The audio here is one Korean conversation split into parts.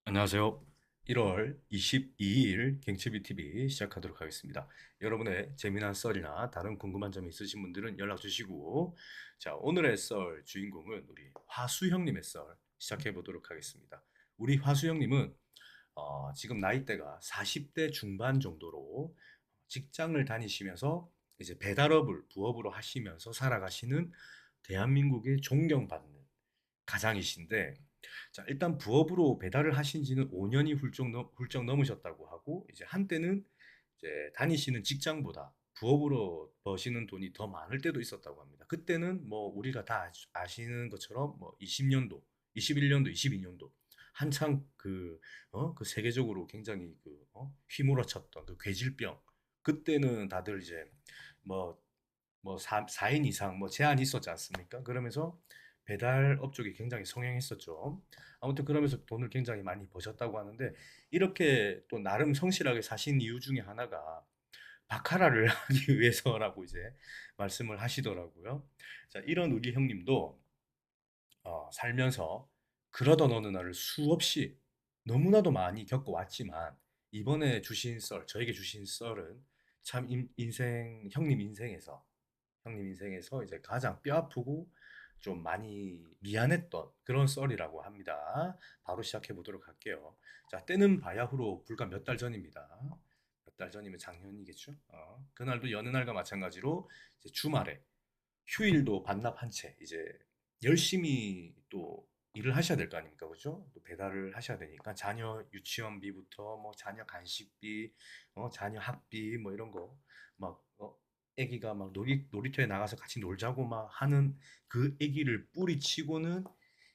안녕하세요. 1월 22일 갱치비 TV 시작하도록 하겠습니다. 여러분의 재미난 썰이나 다른 궁금한 점이 있으신 분들은 연락 주시고, 자, 오늘의 썰 주인공은 우리 화수 형님의 썰 시작해 보도록 하겠습니다. 우리 화수 형님은 지금 나이대가 40대 중반 정도로 직장을 다니시면서 이제 배달업을 부업으로 하시면서 살아가시는 대한민국의 존경받는 가장이신데, 자, 일단 부업으로 배달을 하신 지는 5년이 훌쩍 넘으셨다고 하고, 이제 한때는 이제 다니시는 직장보다 부업으로 버시는 돈이 더 많을 때도 있었다고 합니다. 그때는 뭐 우리가 다 아시는 것처럼 뭐 20년도, 21년도, 22년도 한창 그 세계적으로 굉장히 휘몰아쳤던 그 괴질병. 그때는 다들 이제 뭐 뭐 4인 이상 뭐 제한이 있었지 않습니까? 그러면서 배달업 쪽이 굉장히 성행했었죠. 아무튼 그러면서 돈을 굉장히 많이 버셨다고 하는데, 이렇게 또 나름 성실하게 사신 이유 중에 하나가 바카라를 하기 위해서라고 이제 말씀을 하시더라고요. 자, 이런 우리 형님도 살면서 그러던 어느 날을 수없이 너무나도 많이 겪어왔지만, 이번에 주신 썰, 저에게 주신 썰은 참 형님 인생에서 이제 가장 뼈아프고 좀 많이 미안했던 그런 썰이라고 합니다. 바로 시작해 보도록 할게요. 자, 때는 바야흐로 불과 몇 달 전입니다. 몇 달 전이면 작년이겠죠? 그날도 여느 날과 마찬가지로 이제 주말에 휴일도 반납한 채 이제 열심히 또 일을 하셔야 될 거 아닙니까? 그죠? 또 배달을 하셔야 되니까 자녀 유치원비부터 뭐 자녀 간식비, 자녀 학비 뭐 이런 거 막 애기가 막 놀이터에 나가서 같이 놀자고 막 하는 그 애기를 뿌리치고는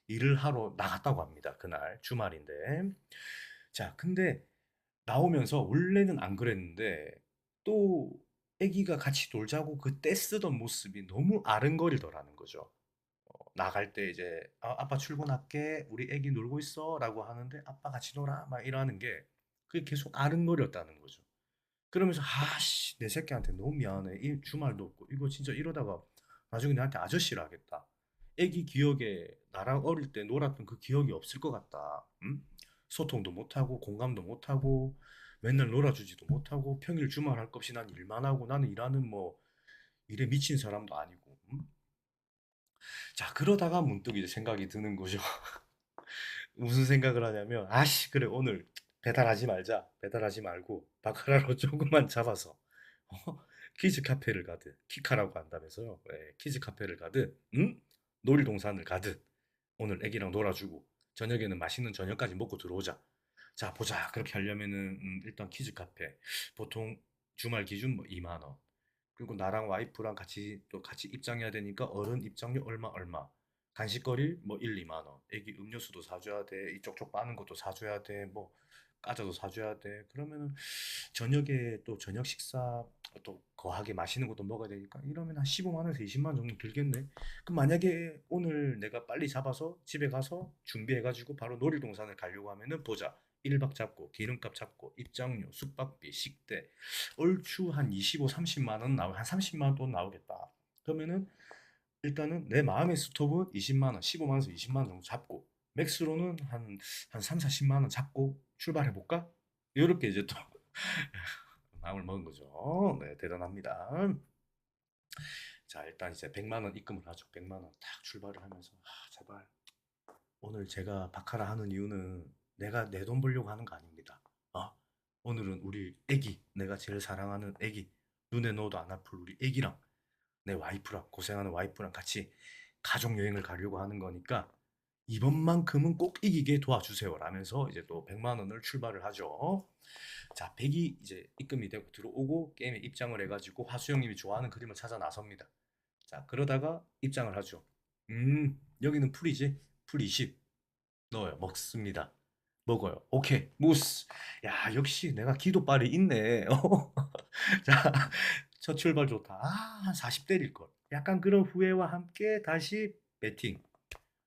일을 하러 나갔다고 합니다. 그날 주말인데. 자, 근데 나오면서 원래는 안 그랬는데 또 애기가 같이 놀자고 그 떼쓰던 모습이 너무 아른거리더라는 거죠. 나갈 때 이제 아빠 출근할게, 우리 애기 놀고 있어라고 하는데 아빠 같이 놀아 막 이러는 게 그게 계속 아른거렸다는 거죠. 그러면서 아씨 내 새끼한테 너무 미안해, 이 주말도 없고 이거 진짜 이러다가 나중에 나한테 아저씨를 하겠다. 애기 기억에 나랑 어릴 때 놀았던 그 기억이 없을 것 같다. 응? 소통도 못하고 공감도 못하고 맨날 놀아주지도 못하고 평일 주말 할 것 없이 난 일만 하고, 나는 일하는 뭐 일에 미친 사람도 아니고. 응? 자, 그러다가 문득 이제 생각이 드는 거죠. 무슨 생각을 하냐면, 아씨 그래 오늘 배달하지 말자, 배달하지 말고 바카라로 조금만 잡아서 어? 키즈 카페를 가든, 키카라고 한다면서요. 예, 키즈 카페를 가든, 응? 놀이동산을 가든 오늘 애기랑 놀아주고 저녁에는 맛있는 저녁까지 먹고 들어오자. 자, 보자. 그렇게 하려면은 일단 키즈 카페 보통 주말 기준 뭐 2만 원. 그리고 나랑 와이프랑 같이 입장해야 되니까 어른 입장료 얼마 얼마. 간식거리 뭐 1, 2만 원. 애기 음료수도 사줘야 돼. 이쪽쪽 빠는 것도 사줘야 돼. 뭐 과자도 사줘야 돼. 그러면은 저녁에 또 저녁 식사 또 거하게 맛있는 것도 먹어야 되니까 이러면 한 15만 원에서 20만 원 정도 들겠네. 그럼 만약에 오늘 내가 빨리 잡아서 집에 가서 준비해가지고 바로 놀이동산을 가려고 하면은 보자. 1박 잡고 기름값 잡고 입장료, 숙박비, 식대 얼추 한 25, 30만 원 한 30만 원 돈 나오겠다. 그러면은 일단은 내 마음의 스톱은 20만 원, 15만 원에서 20만 원 정도 잡고 맥스로는 한 3, 40만 원 잡고 출발해 볼까? 이렇게 이제 또 마음을 먹은 거죠. 네, 대단합니다. 자, 일단 이제 100만 원 입금을 하죠. 100만 원 딱 출발을 하면서 제발 오늘 제가 바카라 하는 이유는 내가 내 돈 벌려고 하는 거 아닙니다. 오늘은 우리 애기, 내가 제일 사랑하는 애기, 눈에 넣어도 안 아플 우리 애기랑 내 와이프랑 고생하는 와이프랑 같이 가족 여행을 가려고 하는 거니까 이번만큼은 꼭 이기게 도와주세요 라면서 이제 또 100만 원을 출발을 하죠. 자, 100이 이제 입금이 되고 들어오고 게임에 입장을 해가지고 화수형님이 좋아하는 그림을 찾아 나섭니다. 자, 그러다가 입장을 하죠. 여기는 풀이지? 풀 20. 넣어요. 먹습니다. 먹어요. 오케이. 무스. 야, 역시 내가 기도빨이 있네. 자, 첫 출발 좋다. 한 40대일 걸. 약간 그런 후회와 함께 다시 배팅.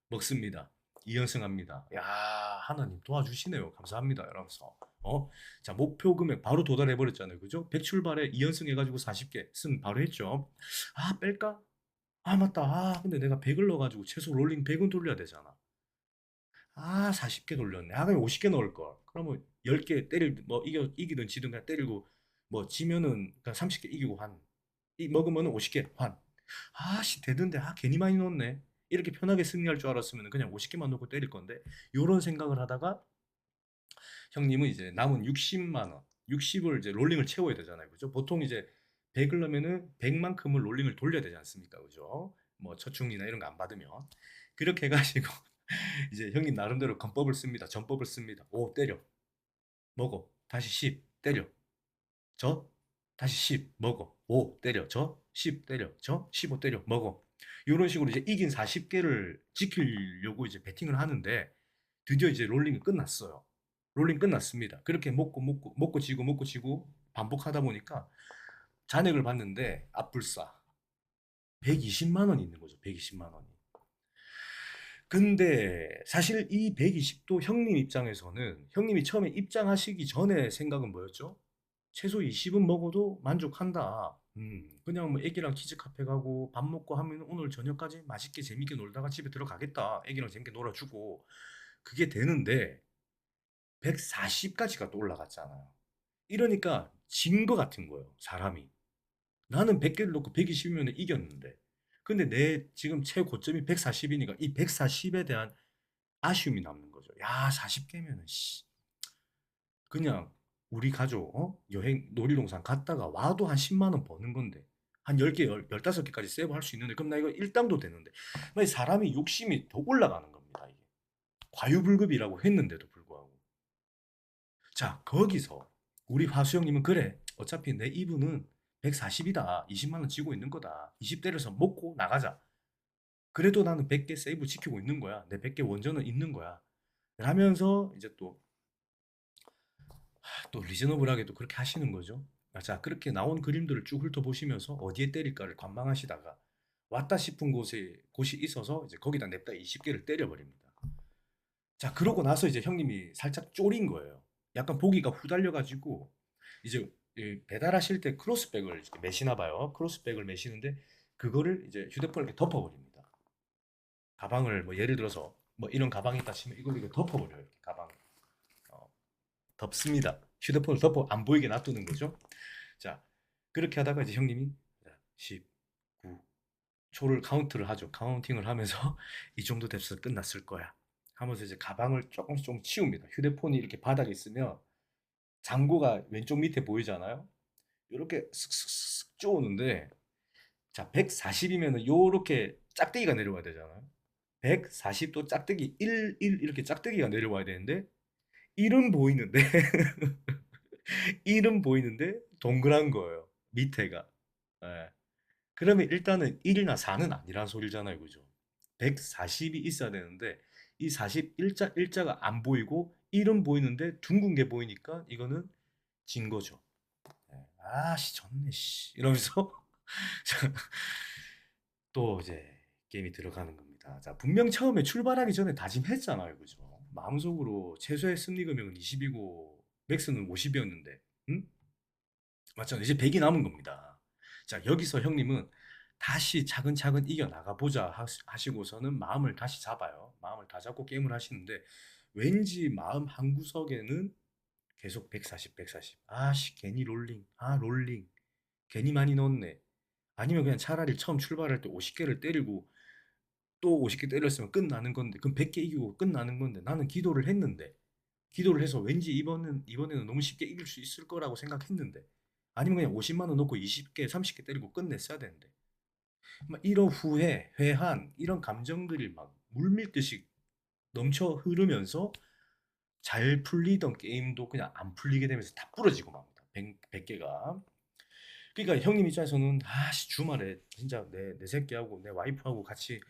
먹습니다. 2연승합니다. 야, 하나님 도와주시네요. 감사합니다. 이러면서. 자, 목표 금액 바로 도달해 버렸잖아요. 그죠? 100 출발에 2연승 해가지고 40개 승 바로 했죠. 뺄까? 맞다. 근데 내가 100을 넣어가지고 최소 롤링 100은 돌려야 되잖아. 아, 40개 돌렸네. 아, 그럼 50개 넣을 걸. 그러면 10개 때릴 뭐 이기든 지든 그냥 때리고 뭐 지면은 그냥 30개 이기고 한. 이 먹으면은 50개 환. 아씨 되던데 아 괜히 많이 넣었네. 이렇게 편하게 승리할 줄 알았으면 그냥 50개만 넣고 때릴 건데 요런 생각을 하다가 형님은 이제 남은 60만 원, 60을 이제 롤링을 채워야 되잖아요. 그죠? 보통 이제 100을 넣으면은 100만큼을 롤링을 돌려야 되지 않습니까? 그죠? 뭐 저축이나 이런 거 안 받으면. 그렇게 해가지고 이제 형님 나름대로 건법을 씁니다. 전법을 씁니다. 오, 때려. 먹어. 다시 10. 때려. 저. 다시 10. 먹어. 5. 때려. 저. 10. 때려. 저. 15. 때려. 먹어. 이런 식으로 이제 이긴 40개를 지키려고 이제 배팅을 하는데 드디어 이제 롤링이 끝났어요. 롤링 끝났습니다. 그렇게 먹고 지고 반복하다 보니까 잔액을 봤는데 앞불싸 120만 원이 있는 거죠. 120만 원이. 근데 사실 이 120도 형님 입장에서는 형님이 처음에 입장하시기 전에 생각은 뭐였죠? 최소 20은 먹어도 만족한다. 그냥 뭐 애기랑 키즈 카페 가고 밥 먹고 하면 오늘 저녁까지 맛있게 재밌게 놀다가 집에 들어가겠다. 애기랑 재밌게 놀아주고 그게 되는데 140까지가 또 올라갔잖아요. 이러니까 진 거 같은 거예요, 사람이. 나는 100개를 놓고 120이면 이겼는데. 근데 내 지금 최고점이 140이니까 이 140에 대한 아쉬움이 남는 거죠. 야, 40개면은 씨. 그냥 우리 가족 여행 놀이동산 갔다가 와도 한 10만 원 버는 건데 한 10개, 15개까지 세이브 할 수 있는데 그럼 나 이거 일당도 되는데 사람이 욕심이 더 올라가는 겁니다. 이게. 과유불급이라고 했는데도 불구하고. 자, 거기서 우리 화수영님은 그래. 어차피 내 이분은 140이다. 20만 원 지고 있는 거다. 20대에서 먹고 나가자. 그래도 나는 100개 세이브 지키고 있는 거야. 내 100개 원전은 있는 거야. 라면서 이제 또 리즈너블하게도 그렇게 하시는 거죠. 아, 자, 그렇게 나온 그림들을 쭉 훑어보시면서 어디에 때릴까를 관망하시다가 왔다 싶은 곳이 있어서 이제 거기다 냅다 20개를 때려버립니다. 자, 그러고 나서 이제 형님이 살짝 쫄인 거예요. 약간 보기가 후달려가지고 이제 배달하실 때 크로스백을 이렇게 매시나 봐요. 크로스백을 매시는데 그거를 이제 휴대폰을 이렇게 덮어버립니다. 가방을 뭐 예를 들어서 뭐 이런 가방이 있다 치면 이걸 이렇게 덮어버려요. 이렇게 가방 어, 덮습니다. 휴대폰을 덮어 안 보이게 놔두는 거죠. 자, 그렇게 하다가 이제 형님이 10, 9, 초를 카운트를 하죠. 카운팅을 하면서 이 정도 됐어 끝났을 거야. 하면서 이제 가방을 조금씩 좀 치웁니다. 휴대폰이 이렇게 바닥에 있으면 잔고가 왼쪽 밑에 보이잖아요. 이렇게 슥슥슥 쪼오는데 자 140이면은 요렇게 짝대기가 내려와야 되잖아요. 140도 짝대기 1 이렇게 짝대기가 내려와야 되는데 1은 보이는데 1은 보이는데 동그란 거예요. 밑에가. 예. 그러면 일단은 1이나 4는 아니란 소리잖아요. 그죠? 140이 있어야 되는데 이 41자가 안 보이고 1은 보이는데 둥근 게 보이니까 이거는 진 거죠. 예. 아씨 졌네 씨 이러면서 또 이제 게임이 들어가는 겁니다. 자, 분명 처음에 출발하기 전에 다짐했잖아요. 그죠? 마음속으로 최소의 승리 금액은 20이고 맥스는 50이었는데 응? 맞죠? 이제 100이 남은 겁니다. 자, 여기서 형님은 다시 차근차근 이겨나가 보자 하시고서는 마음을 다시 잡아요. 마음을 다 잡고 게임을 하시는데 왠지 마음 한구석에는 계속 140, 140. 아씨, 괜히 롤링. 아, 롤링. 괜히 많이 넣었네. 아니면 그냥 차라리 처음 출발할 때 50개를 때리고 또 50개 때렸으면 끝나는 건데 그럼 100개 이기고 끝나는 건데 나는 기도를 했는데 기도를 해서 왠지 이번에는 너무 쉽게 이길 수 있을 거라고 생각했는데 아니면 그냥 50만 원 넣고 20개, 30개 때리고 끝냈어야 되는데 막 이런 후회, 회한 이런 감정들이 막 물밀듯이 넘쳐 흐르면서 잘 풀리던 게임도 그냥 안 풀리게 되면서 다 부러지고 맙니다. 100개가. 그러니까 형님 입장에서는 아씨 주말에 진짜 내 새끼하고 내 와이프하고 같이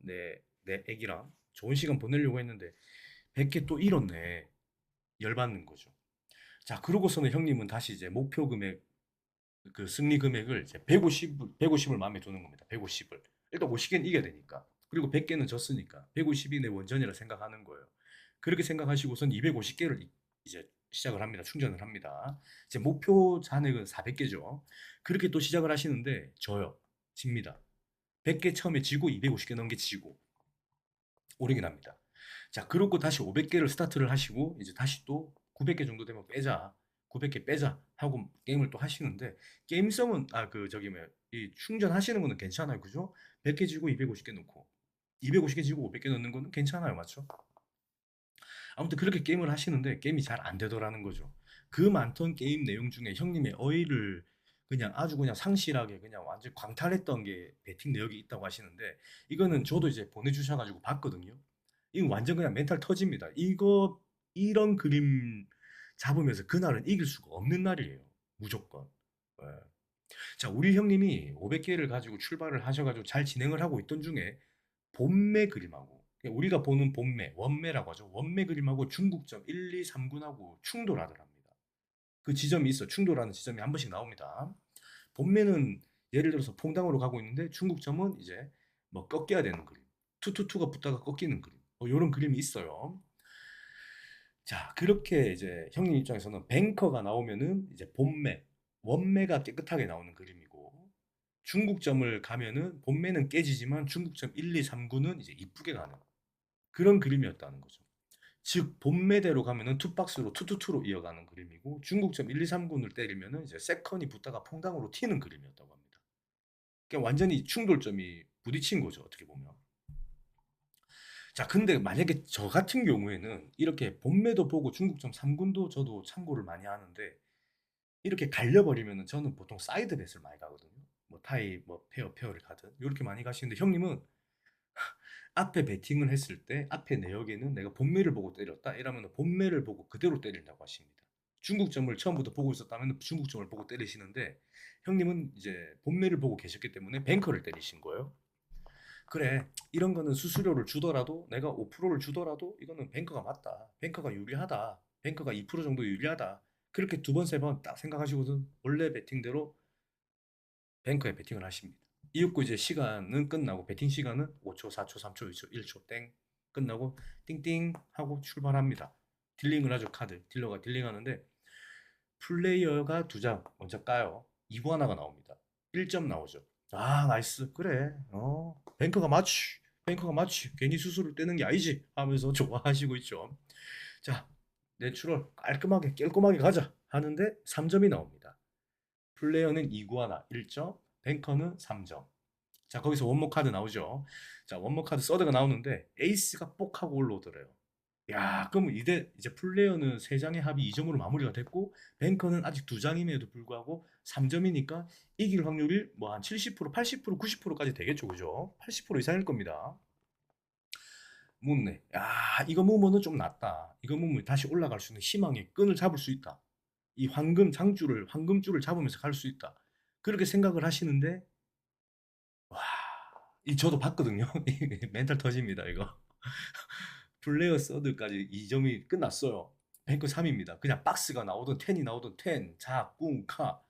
내 애기랑 좋은 시간 보내려고 했는데 100개 또 잃었네. 열받는 거죠. 자, 그러고서는 형님은 다시 이제 목표 금액 그 승리 금액을 이제 150을 마음에 두는 겁니다. 150을. 일단 50개는 이겨야 되니까. 그리고 100개는 졌으니까 150이 내 원전이라 생각하는 거예요. 그렇게 생각하시고선 250개를 이제 시작을 합니다. 충전을 합니다. 이제 목표 잔액은 400개죠. 그렇게 또 시작을 하시는데 져요. 집니다. 100개 처음에 지고 250개 넘게 지고 오르긴 합니다. 자, 그러고 다시 500개를 스타트를 하시고 이제 다시 또 900개 정도 되면 빼자. 900개 빼자 하고 게임을 또 하시는데 게임성은 그 저기 뭐야 이 충전하시는 거는 괜찮아요. 그죠? 100개 지고 250개 넣고 250개 지고 500개 넣는 거는 괜찮아요. 맞죠? 아무튼 그렇게 게임을 하시는데 게임이 잘 안 되더라는 거죠. 그 많던 게임 내용 중에 형님의 어휘를 그냥 아주 그냥 상실하게 그냥 완전 광탈했던 게 배팅 내역이 있다고 하시는데 이거는 저도 이제 보내주셔가지고 봤거든요. 이거 완전 그냥 멘탈 터집니다. 이거 이런 그림 잡으면서 그날은 이길 수가 없는 날이에요. 무조건. 예. 자, 우리 형님이 500개를 가지고 출발을 하셔가지고 잘 진행을 하고 있던 중에 본매 그림하고 그러니까 우리가 보는 본매, 원매라고 하죠. 원매 그림하고 중국점 1, 2, 3군하고 충돌하더랍니다. 그 지점이 있어. 충돌하는 지점이 한 번씩 나옵니다. 본매는 예를 들어서 퐁당으로 가고 있는데 중국점은 이제 뭐 꺾여야 되는 그림. 투투투가 붙다가 꺾이는 그림. 뭐 이런 그림이 있어요. 자, 그렇게 이제 형님 입장에서는 뱅커가 나오면은 이제 본매, 원매가 깨끗하게 나오는 그림이고 중국점을 가면은 본매는 깨지지만 중국점 1, 2, 3구는 이제 이쁘게 가는 그런 그림이었다는 거죠. 즉 본매대로 가면은 투박스로 투투투로 이어가는 그림이고 중국점 1, 2, 3군을 때리면은 이제 세컨이 붙다가 퐁당으로 튀는 그림이었다고 합니다. 그러니까 완전히 충돌점이 부딪힌 거죠, 어떻게 보면. 자, 근데 만약에 저 같은 경우에는 이렇게 본매도 보고 중국점 3군도 저도 참고를 많이 하는데 이렇게 갈려버리면은 저는 보통 사이드 벳을 많이 가거든요. 뭐 타이, 뭐 페어를 가든 이렇게 많이 가시는데 형님은 앞에 배팅을 했을 때 앞에 내역에는 내가 본매를 보고 때렸다 이러면 본매를 보고 그대로 때린다고 하십니다. 중국점을 처음부터 보고 있었다면 중국점을 보고 때리시는데 형님은 이제 본매를 보고 계셨기 때문에 뱅커를 때리신 거예요. 그래, 이런 거는 수수료를 주더라도 내가 5%를 주더라도 이거는 뱅커가 맞다. 뱅커가 유리하다. 뱅커가 2% 정도 유리하다. 그렇게 두 번, 세 번 딱 생각하시고선 원래 베팅대로 뱅커에 베팅을 하십니다. 이윽고 이제 시간은 끝나고 베팅 시간은 5초, 4초, 3초, 2초, 1초 땡 끝나고 띵띵 하고 출발합니다. 딜링을 하죠. 카드. 딜러가 딜링하는데 플레이어가 두 장 먼저 까요. 이구아나가 나옵니다. 1점 나오죠. 아, 나이스. 그래. 뱅커가 맞지. 뱅커가 맞지. 괜히 수수를 떼는 게 아니지. 하면서 좋아하시고 있죠. 자, 내추럴 깔끔하게 깰끔하게 가자 하는데 3점이 나옵니다. 플레이어는 이구아나 1점, 뱅커는 3점. 자, 거기서 원모 카드 나오죠. 자, 원모 카드 서드가 나오는데 에이스가 뽁 하고 올라오더래요. 야, 그럼 이제 플레이어는 3장의 합이 2점으로 마무리가 됐고 뱅커는 아직 2장임에도 불구하고 3점이니까 이길 확률이 뭐 한 70%, 80%, 90%까지 되겠죠. 그죠? 80% 이상일 겁니다. 묻네. 야, 이거 무면은 좀 낫다. 이거 무면 다시 올라갈 수 있는 희망의 끈을 잡을 수 있다. 이 황금줄을 잡으면서 갈 수 있다. 그렇게 생각을 하시는데 와, 이 저도 봤거든요. 멘탈 터집니다, 이거. 플레이어 서드까지 2점이 끝났어요. 뱅크 3입니다. 그냥 박스가 나오든 텐이 나오든 텐, 자, 꿍, 카,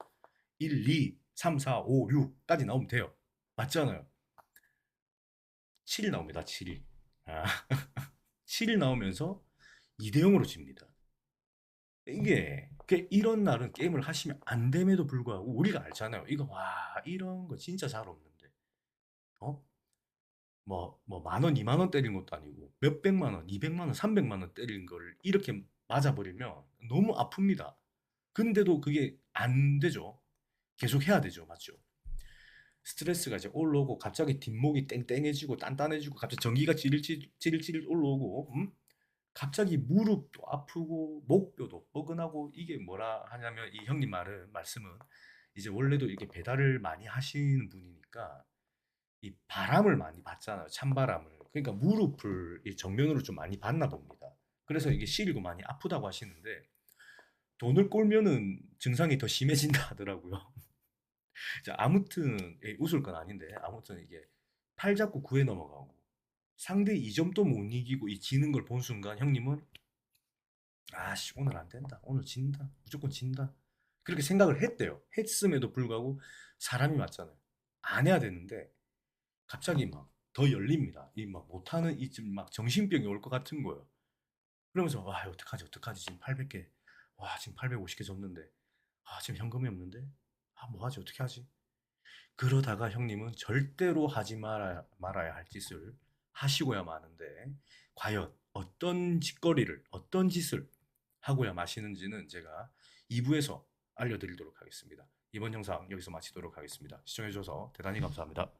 1, 2, 3, 4, 5, 6까지 나오면 돼요. 맞잖아요. 7이 나옵니다. 7이. 아, 7이 나오면서 2대 0으로 집니다. 이게 이런 날은 게임을 하시면 안 됨에도 불구하고 우리가 알잖아요. 이거 와 이런 거 진짜 잘 없는데. 어? 뭐 만 원, 2만 원 때린 것도 아니고 몇백만 원, 200만 원, 300만 원 때린 걸 이렇게 맞아버리면 너무 아픕니다. 근데도 그게 안 되죠. 계속 해야 되죠. 맞죠? 스트레스가 이제 올라오고 갑자기 뒷목이 땡땡해지고 단단해지고 갑자기 전기가 찌릿찌릿 올라오고 갑자기 무릎도 아프고 목뼈도 뻐근하고 이게 뭐라 하냐면 이 형님 말씀은 이제 원래도 이렇게 배달을 많이 하시는 분이니까 이 바람을 많이 받잖아요. 찬바람을. 그러니까 무릎을 이 정면으로 좀 많이 받나 봅니다. 그래서 이게 시리고 많이 아프다고 하시는데 돈을 꼴면은 증상이 더 심해진다 하더라고요. 자, 아무튼 웃을 건 아닌데 아무튼 이게 팔 잡고 구에 넘어가고 상대 2점도 못 이기고 이 지는 걸 본 순간 형님은 아씨 오늘 안 된다. 오늘 진다. 무조건 진다. 그렇게 생각을 했대요. 했음에도 불구하고 사람이 맞잖아요. 안 해야 되는데 갑자기 막 더 열립니다. 이 막 못하는 이 지금 막 정신병이 올 것 같은 거예요. 그러면서 와 어떡하지 어떡하지 지금 800개 와 지금 850개 줬는데 아 지금 현금이 없는데 아 뭐하지 어떻게 하지 그러다가 형님은 절대로 하지 말아야 할 짓을 하시고야 마는데 과연 어떤 짓거리를 어떤 짓을 하고야 마시는지는 제가 2부에서 알려드리도록 하겠습니다. 이번 영상 여기서 마치도록 하겠습니다. 시청해주셔서 대단히 감사합니다.